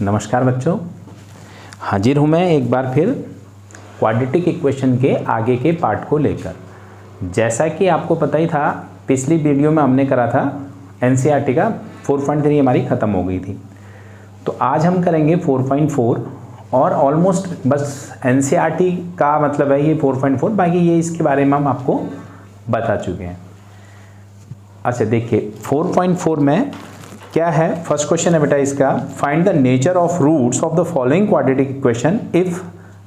नमस्कार बच्चों, हाजिर हूँ मैं एक बार फिर क्वाड्रेटिक इक्वेशन के आगे के पार्ट को लेकर। जैसा कि आपको पता ही था, पिछली वीडियो में हमने करा था एनसीईआरटी का 4.3 हमारी ख़त्म हो गई थी। तो आज हम करेंगे 4.4 और ऑलमोस्ट बस एनसीईआरटी का मतलब है ये 4.4, बाकी ये इसके बारे में हम आपको बता चुके हैं। अच्छा देखिए 4.4 में क्या है, फर्स्ट क्वेश्चन है बेटा इसका, find the nature of roots of the following quadratic equation if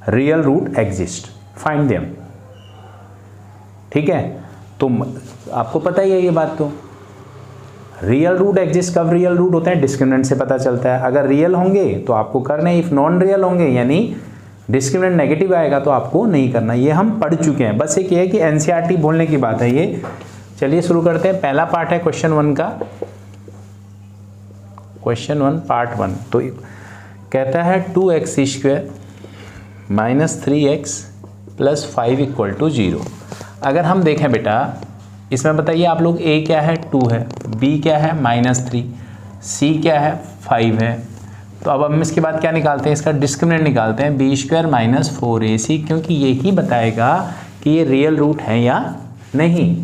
real root exist, find them. ठीक है, तो आपको पता ही है ये बात, तो रियल रूट एग्जिस्ट कब रियल रूट होते हैं, डिस्क्रिमिनेंट से पता चलता है। अगर रियल होंगे तो आपको करना है, इफ नॉन रियल होंगे यानी डिस्क्रिमिनेंट नेगेटिव आएगा तो आपको नहीं करना। ये हम पढ़ चुके हैं, बस एक ये है कि एनसीईआरटी बोलने की बात है ये। चलिए शुरू करते हैं। पहला पार्ट है क्वेश्चन 1 का, क्वेश्चन 1 पार्ट 1। तो कहता है 2x² - 3x + 5 = 0। अगर हम देखें बेटा इसमें बताइए आप लोग, a क्या है 2 है, b क्या है -3, c क्या है 5 है। तो अब हम इसके बाद क्या निकालते हैं, इसका डिस्क्रिमिनेंट निकालते हैं, b² - 4ac, क्योंकि ये ही बताएगा कि ये रियल रूट है या नहीं।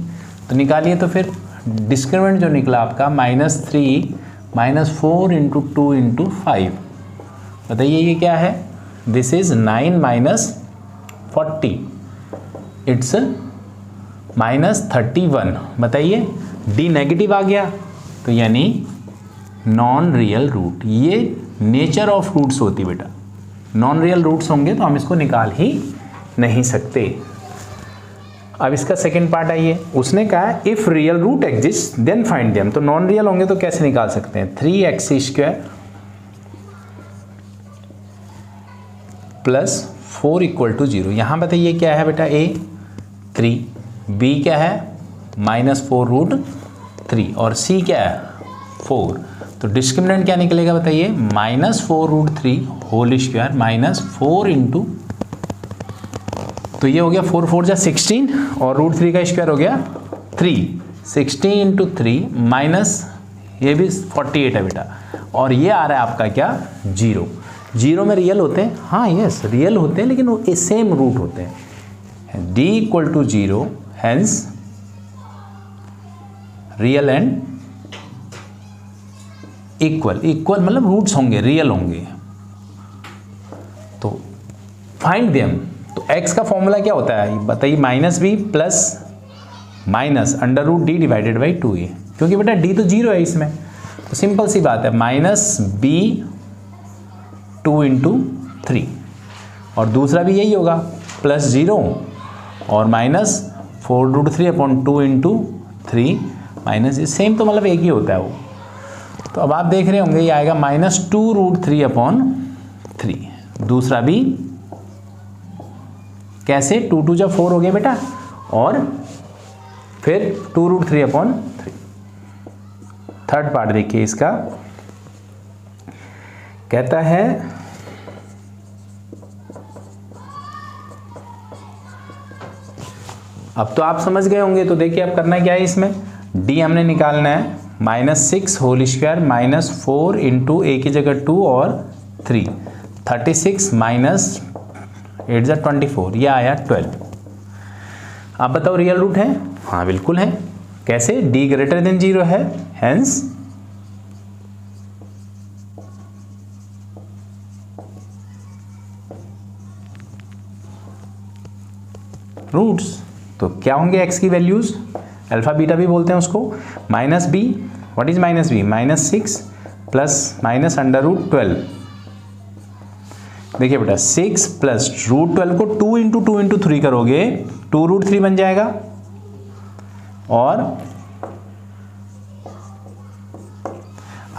तो निकालिए, तो फिर डिस्क्रिमिनेंट जो निकला आपका -3 - 4 × 2 × 5, बताइए ये क्या है, दिस इज 9 - 40, इट्स -31। बताइए डी नेगेटिव आ गया तो यानी नॉन रियल रूट। ये नेचर ऑफ रूट्स होती बेटा, नॉन रियल रूट्स होंगे तो हम इसको निकाल ही नहीं सकते। अब इसका सेकंड पार्ट आइए, उसने कहा if real root exist then find them. तो नॉन रियल होंगे तो कैसे निकाल सकते हैं, 3x² + 4 = 0। यहाँ बताइए क्या है बेटा, a 3, b क्या है -4√3 और c क्या है 4। तो डिस्क्रिमिनेंट क्या निकलेगा बताइए, -4√3² -4 × तो ये हो गया 4 4 जा 16 और √3 का स्क्वायर हो गया 3, 16 × 3 माइनस ये भी 48 है बेटा, और ये आ रहा है आपका क्या 0। 0 में रियल होते हैं, हाँ यस रियल होते हैं, लेकिन वो सेम रूट होते हैं। d = 0, hence real and equal मतलब रूट्स होंगे रियल होंगे। तो फाइंड देम। तो x का फॉर्मूला क्या होता है बताइए, -b + √d/2a, क्योंकि बेटा d तो 0 है इसमें, तो सिंपल सी बात है -b 2 × 3 और दूसरा भी यही होगा +0 और -4√3/2 × 3 माइनस ये सेम, तो मतलब एक ही होता है वो। तो अब आप देख रहे होंगे ये आएगा -2√3/3, दूसरा भी कैसे 2 2 जा 4 हो गया बेटा, और फिर 2√3/3। थर्ड पार्ट देखिए इसका, कहता है अब तो आप समझ गए होंगे। तो देखिए अब करना क्या है, इसमें d हमने निकालना है, -6 होल स्क्वायर -4 × a की जगह 2 और 3, 36 -8 = 24, ये आया 12। आप बताओ रियल रूट है, हाँ बिल्कुल है। कैसे, d > 0 है, हैंस रूट्स। तो क्या होंगे x की वैल्यूज, अल्फा बीटा भी बोलते हैं उसको। -b, what is -b, -6 + -√12। देखिए बेटा 6 + √12 को 2 × 2 × 3 करोगे 2√3 बन जाएगा, और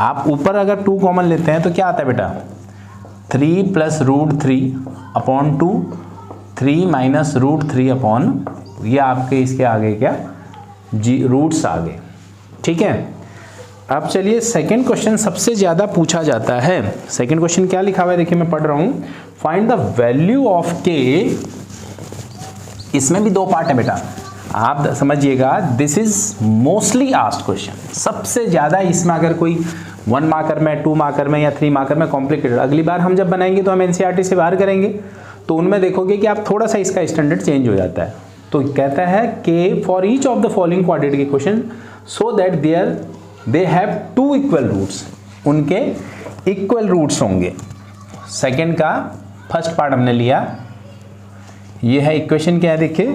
आप ऊपर अगर 2 कॉमन लेते हैं तो क्या आता है बेटा, 3 + √3/2, 3 - √3/, ये आपके इसके आगे क्या रूट्स आ गए। ठीक है, अब चलिए सेकंड क्वेश्चन सबसे ज़्यादा पूछा जाता है। सेकंड क्वेश्चन क्या लिखा हुआ है देखिए, मैं पढ़ रहा हूँ, find the value of k। इसमें भी 2 पार्ट है बेटा, आप समझिएगा, this is mostly asked question. सबसे ज़्यादा इसमें अगर कोई 1 मार्कर में, 2 मार्कर में या 3 मार्कर में कॉम्प्लिकेटेड, अगली बार हम जब बनाएंगे तो हम एनसीईआरटी से बाहर करेंगे, तो उनमें देखोगे कि आप थोड़ा सा इसका स्टैंडर्ड चेंज हो जाता है। तो कहता है कि for each of the following quadratic equation so that they have 2 equal roots, उनके इक्वल रूट्स होंगे। सेकेंड का फर्स्ट पार्ट हमने लिया, ये है इक्वेशन क्या है देखिए,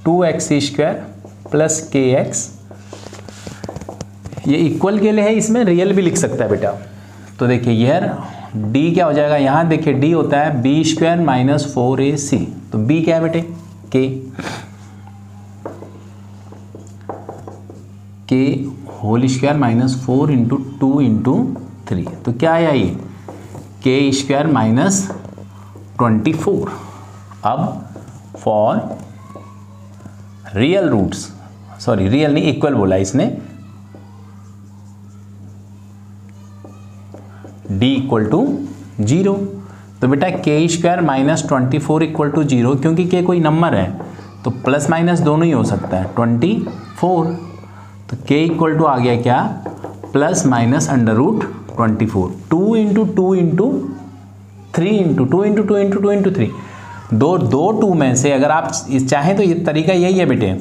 2x² प्लस kx, ये इक्वल के लिए है, इसमें रियल भी लिख सकता है बेटा। तो देखिए यह d क्या हो जाएगा, यहाँ देखिए d होता है b² माइनस 4ac, तो b क्या है बेटे k whole square minus 4 into 2 into 3, तो क्या आया ये k² माइनस 24। अब for real roots, sorry real नहीं इक्वल बोला इसने, d इक्वल टू 0, तो बेटा k² माइनस 24 इक्वल टू 0, क्योंकि k कोई नंबर है तो प्लस माइनस दोनों ही हो सकता है, 24, तो k इक्वल टू आ गया क्या, plus minus under root 24, 2 into 2 into 3 into 2 into 2 into 2 into 3, दो 2 में से अगर आप चाहें तो ये तरीका यही है बेटे,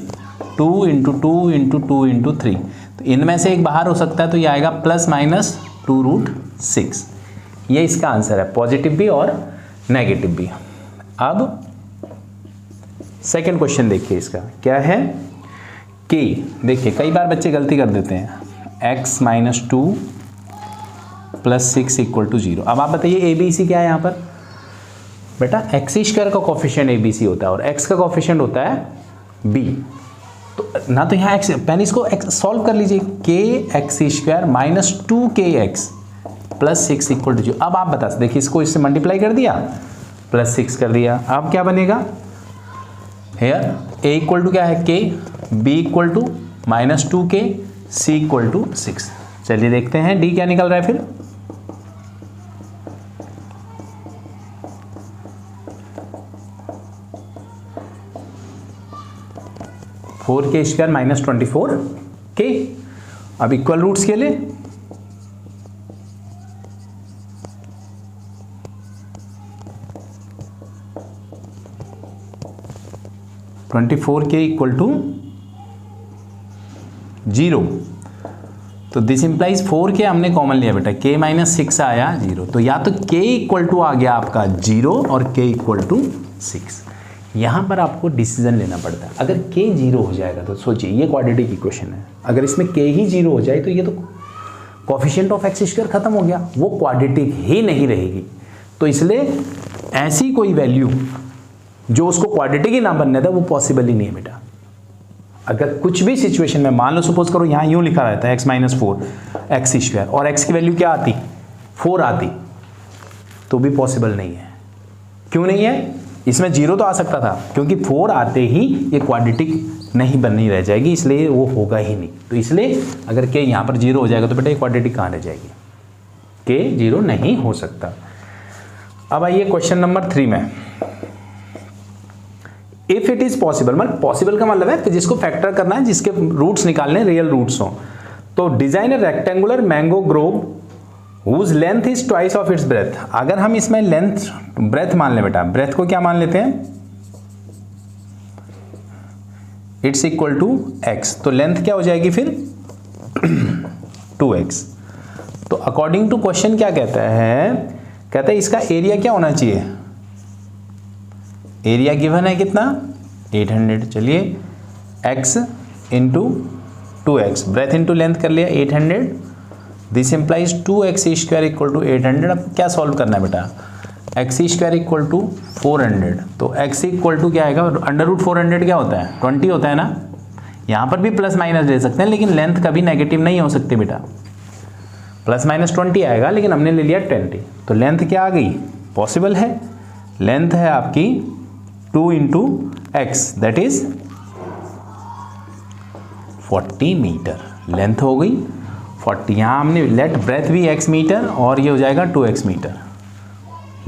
2 इंटू 2 इंटू 2 इंटू 3, तो इनमें से एक बाहर हो सकता है, तो ये आएगा प्लस माइनस 2√6। ये इसका आंसर है, पॉजिटिव भी और नेगेटिव भी। अब सेकंड क्वेश्चन देखिए, इसका क्या है k, देखिए कई बार बच्चे गलती कर देते हैं, x minus 2 plus 6 equal to 0। अब आप बताइए a b c क्या है यहाँ पर, बेटा x² का कोफिशिएंट a b c होता है और x का कोफिशिएंट होता है b, तो ना तो यहाँ x, पहले इसको सॉल्व कर लीजिए, kx² minus 2kx plus 6 equal to 0। अब आप बता, देखिए इसको इससे मल्टीप्लाई कर दिया, प्लस 6 कर दिया, अब क्या बनेगा, हेयर a इक्वल टू क्या है k, b equal to minus 2k, c equal to 6। चलिए देखते हैं d क्या निकल रहा है फिर, फोर के स्क्वायर माइनस 24k। अब इक्वल रूट्स के लिए (24k इक्वल टू 0), तो दिस इंप्लाइज 4k हमने कॉमन लिया बेटा, k माइनस 6 आया 0, तो या तो k इक्वल टू आ गया आपका 0 और k इक्वल टू 6। यहाँ पर आपको डिसीजन लेना पड़ता है, अगर k 0 हो जाएगा तो सोचिए ये क्वाड्रेटिक इक्वेशन है, अगर इसमें k ही 0 हो जाए तो ये तो कोफिशिएंट ऑफ x² खत्म हो गया, वो क्वाड्रेटिक ही नहीं रहेगी। तो इसलिए ऐसी कोई वैल्यू जो उसको क्वाड्रेटिक ही ना बनने था वो पॉसिबल ही नहीं है बेटा। अगर कुछ भी सिचुएशन में मान लो सपोज करो यहाँ यूँ लिखा रहता है x माइनस 4 x² और x की वैल्यू क्या आती 4 आती, तो भी पॉसिबल नहीं है। क्यों नहीं है, इसमें 0 तो आ सकता था, क्योंकि 4 आते ही ये क्वाड्रेटिक नहीं बननी रह जाएगी, इसलिए वो होगा ही नहीं। तो इसलिए अगर k यहाँ पर 0 हो जाएगा तो बेटा ये क्वाड्रेटिक कहाँ रह जाएगी, k 0 नहीं हो सकता। अब आइए क्वेश्चन नंबर 3 में, इफ इट इज पॉसिबल, मतलब पॉसिबल का मतलब है कि जिसको फैक्टर करना है, जिसके रूट्स निकालने रियल रूट्स हो, तो design a rectangular mango grove whose length is twice of its breadth. अगर हम इसमें लेंथ ब्रेथ मान ले बेटा, ब्रेथ को क्या मान लेते हैं, इट्स इक्वल टू x, तो लेंथ क्या हो जाएगी फिर 2x। तो अकॉर्डिंग टू क्वेश्चन क्या कहता है इसका एरिया क्या होना चाहिए, एरिया गिवन है कितना 800। चलिए x into 2x, breath into length कर लिया 800, this implies 2x² equal to 800। अब क्या सॉल्व करना है बेटा, x² इक्वल टू 400, तो x इक्वल टू क्या आएगा, अंडर रूट 400 क्या होता है 20 होता है ना, यहाँ पर भी प्लस माइनस ले सकते हैं, लेकिन लेंथ कभी नेगेटिव नहीं हो सकती बेटा, प्लस माइनस 20 आएगा, लेकिन हमने ले लिया 20, तो लेंथ क्या आ गई, पॉसिबल है, लेंथ है आपकी 2 into x, that is 40 metre, length हो गई 40। यहाँ हमने लेट ब्रेथ भी x मीटर और ये हो जाएगा 2x मीटर,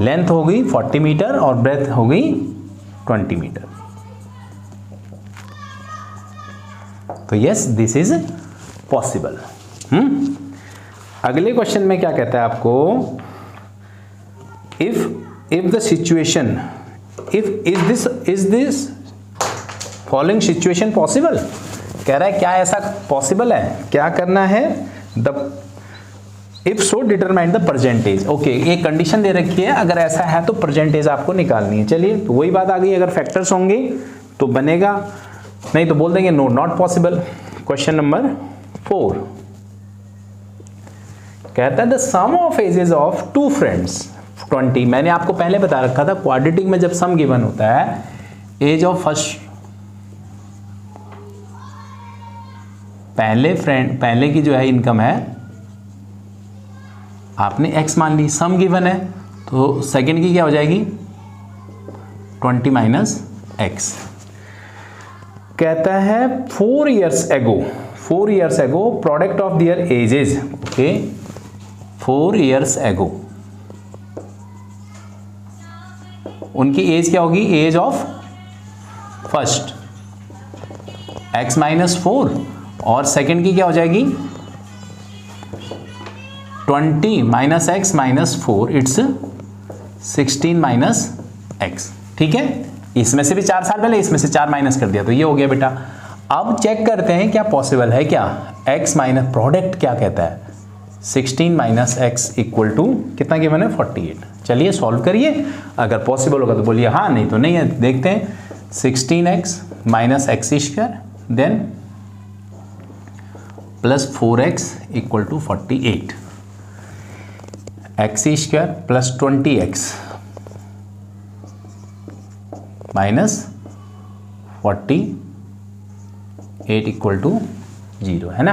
लेंथ हो गई 40 मीटर और ब्रेथ हो गई 20 मीटर। तो यस दिस इज पॉसिबल। अगले क्वेश्चन में क्या कहता है आपको, if the situation is this following situation possible, कह रहा है क्या ऐसा पॉसिबल है, क्या करना है, the if so determine the percentage. Okay, ये कंडीशन दे रखी है, अगर ऐसा है तो परसेंटेज आपको निकालनी है। चलिए तो वही बात आ गई, अगर फैक्टर्स होंगे तो बनेगा, नहीं तो बोल देंगे no not possible. Question number 4 कहता है the sum of ages of two friends 20। मैंने आपको पहले बता रखा था क्वाड्रेटिक में जब सम गिवन होता है, एज ऑफ फर्स्ट पहले की जो है इनकम है आपने x मान ली, सम गिवन है तो सेकंड की क्या हो जाएगी 20 माइनस एक्स। कहता है 4 years ago product of their ages. Okay, 4 years ago उनकी एज क्या होगी, age of first x minus 4 और सेकंड की क्या हो जाएगी 20 minus x minus 4, it's 16 minus x. ठीक है, इसमें से भी 4 साल पहले, इसमें से 4 माइनस कर दिया तो ये हो गया बेटा। अब चेक करते हैं क्या पॉसिबल है, क्या x माइनस प्रोडक्ट क्या कहता है 16 माइनस एक्स इक्वल टू कितना गिवन है 48। चलिए सॉल्व करिए, अगर पॉसिबल होगा तो बोलिए हाँ, नहीं तो नहीं है। देखते हैं 16x minus x square then plus 4x equal to 48, x square plus 20x minus 48 equal to 0 है ना।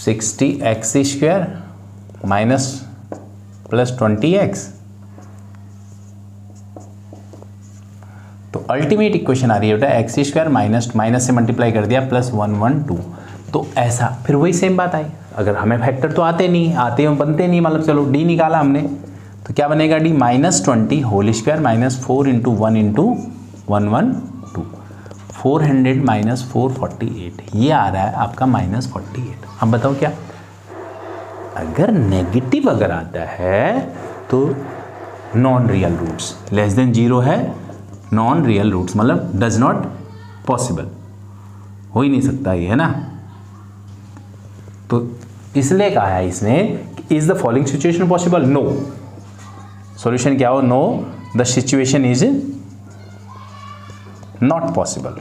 60x square minus plus 20x, तो अल्टीमेट इक्वेशन आ रही है बेटा एक्स स्क्वायर माइनस से मल्टीप्लाई कर दिया प्लस 112। तो ऐसा फिर वही सेम बात आई, अगर हमें फैक्टर तो आते बनते नहीं, मतलब चलो डी निकाला हमने तो क्या बनेगा D minus 20 whole square minus 4 into 1 into 112, 400 minus 448, ये आ रहा है आपका माइनस 48। अब बताओ क्या, अगर नेगेटिव अगर आता है तो non real roots, less than 0 है, नॉन रियल रूट्स मतलब डज नॉट पॉसिबल, हो ही नहीं सकता ये, है ना। तो इसलिए कहा है इसने is the following situation possible, no. Solution क्या हो, no the situation is not possible.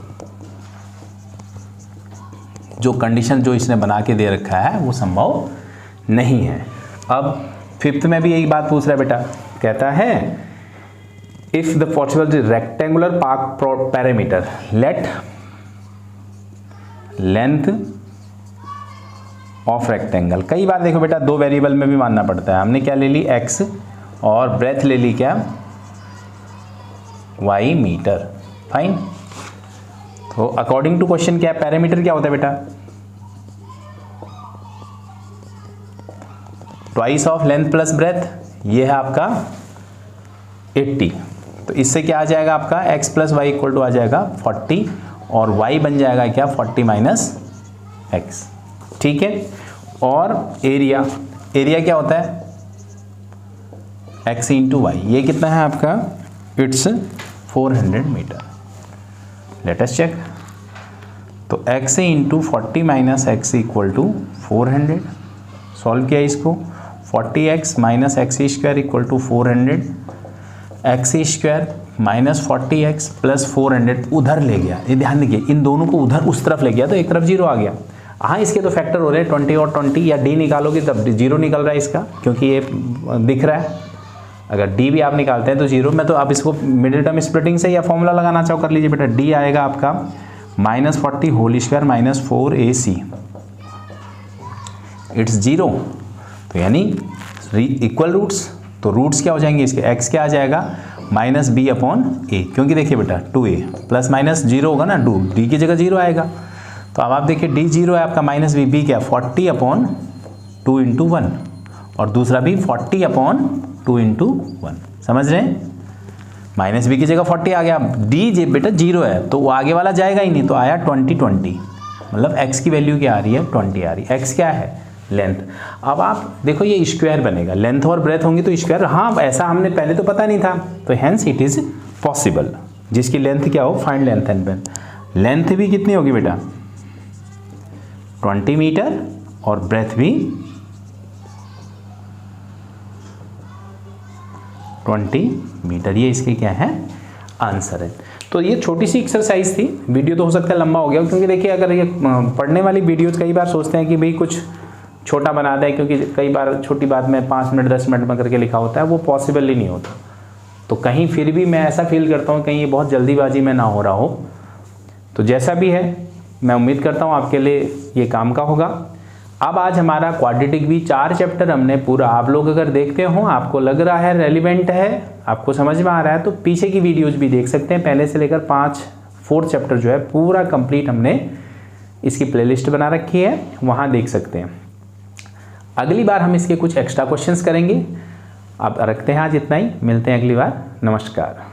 जो कंडीशन जो इसने बना के दे रखा है वो संभव नहीं है। अब 5th में भी यही बात पूछ रहा है बेटा, कहता है if the possible rectangular parameter late length of rectangle. कई बार देखो बेटा 2 वेरिएबल में भी मानना पड़ता है, हमने क्या ले ली x और ब्रेथ ले ली क्या y मीटर, फाइन। तो अकॉर्डिंग टू क्वेश्चन क्या पैरामीटर क्या होता है बेटा, twice of length plus breadth, ये है आपका 80। तो इससे क्या आ जाएगा आपका x plus y equal to आ जाएगा 40 और y बन जाएगा क्या 40 माइनस एक्स। ठीक है, और एरिया क्या होता है x इंटू वाई, ये कितना है आपका, it's 400 metre. Let us check, तो x into 40 minus x equal to 400। Solve किया इसको, 40x minus x square equal to 400, x square minus 40x plus 400 उधर ले गया, ये ध्यान देखिए इन दोनों को उधर उस तरफ ले गया तो एक तरफ 0 आ गया। हाँ, इसके तो फैक्टर हो रहे हैं 20 और 20, या डी निकालोगे तब 0 निकल रहा है इसका, क्योंकि ये दिख रहा है। अगर डी भी आप निकालते हैं तो 0 में, तो आप इसको मिडिल टर्म स्प्लिटिंग से या फॉर्मूला लगाना चाहो कर लीजिए बेटा। डी आएगा आपका minus 40 whole square minus 4ac, it's 0। तो यानी इक्वल रूट्स, तो रूट्स क्या हो जाएंगे इसके, x क्या आ जाएगा माइनस बी अपॉन ए, क्योंकि देखिए बेटा 2a प्लस माइनस 0 होगा ना, डी की जगह 0 आएगा। तो अब आप देखिए डी 0 है आपका, माइनस बी क्या 40 अपॉन 2 इंटू 1, और दूसरा भी 40 अपॉन 2 इंटू 1, समझ रहे हैं। माइनस बी की जगह 40 आ गया, डी जे बेटा 0 है तो वो आगे वाला जाएगा ही नहीं, तो आया 20 20, मतलब x की वैल्यू क्या आ रही है, 20 आ रही है। x क्या है, लेंथ। अब आप देखो ये स्क्वायर बनेगा, लेंथ और ब्रेथ होंगी तो स्क्वायर, हाँ ऐसा हमने पहले तो पता नहीं था, तो हैंस इट इज़ पॉसिबल। जिसकी लेंथ क्या हो, find length and breadth. Length भी कितनी होगी बेटा, 20 मीटर, और ब्रेथ भी 20 मीटर। ये इसके क्या है, आंसर है। तो ये छोटी सी एक्सरसाइज थी, वीडियो तो हो सकता है लंबा हो गया, क्योंकि देखिए अगर ये पढ़ने वाली वीडियोज़ कई बार सोचते हैं कि भाई कुछ छोटा बना दें, क्योंकि कई बार छोटी बात में 5 मिनट 10 मिनट में करके लिखा होता है, वो पॉसिबल ही नहीं होता। तो कहीं फिर भी मैं ऐसा फील करता हूँ कहीं ये बहुत जल्दीबाजी में ना हो रहा हो। तो जैसा भी है मैं उम्मीद करता हूँ आपके लिए ये काम का होगा। अब आज हमारा क्वाड्रेटिक भी 4 चैप्टर हमने पूरा, आप लोग अगर देखते हो आपको लग रहा है रेलिवेंट है, आपको समझ में आ रहा है, तो पीछे की वीडियोज़ भी देख सकते हैं। पहले से लेकर 4 चैप्टर जो है पूरा कंप्लीट हमने इसकी प्लेलिस्ट बना रखी है, वहाँ देख सकते हैं। अगली बार हम इसके कुछ एक्स्ट्रा क्वेश्चंस करेंगे। अब रखते हैं आज इतना ही, मिलते हैं अगली बार, नमस्कार।